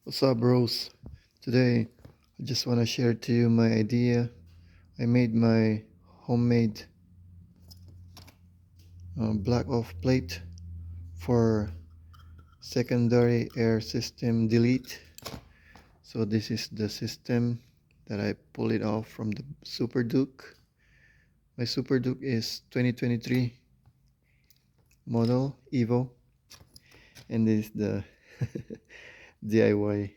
What's up, bros? Today, I just want to share to you my idea. I made my homemade black off plate for secondary air system delete. So this is the system that I pull it off from the Superduke. My Superduke is 2023 model Evo, and this is the DIY,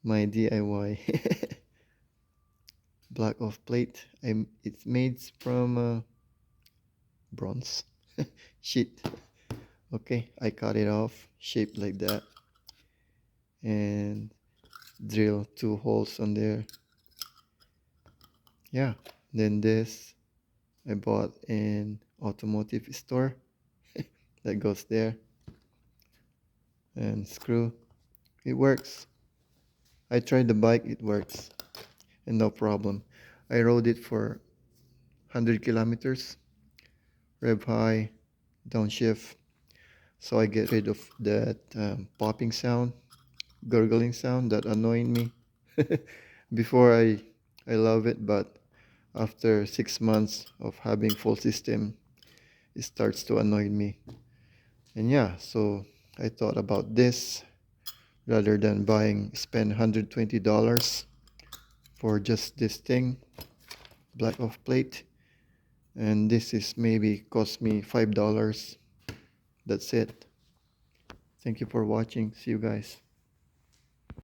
my DIY black off plate. It's made from bronze sheet. Okay, I cut it off shaped like that and drill 2 holes on there. Yeah, then this I bought in automotive store that goes there, and screw. It works. I tried the bike, it works and no problem. I rode it for 100 kilometers, rev high, downshift, so I get rid of that popping sound, gurgling sound that annoyed me. Before I love it, but after 6 months of having full system, it starts to annoy me. And yeah, so I thought about this rather than spend $120 for just this thing, black off plate. And this is maybe cost me $5. That's it. Thank you for watching. See you guys.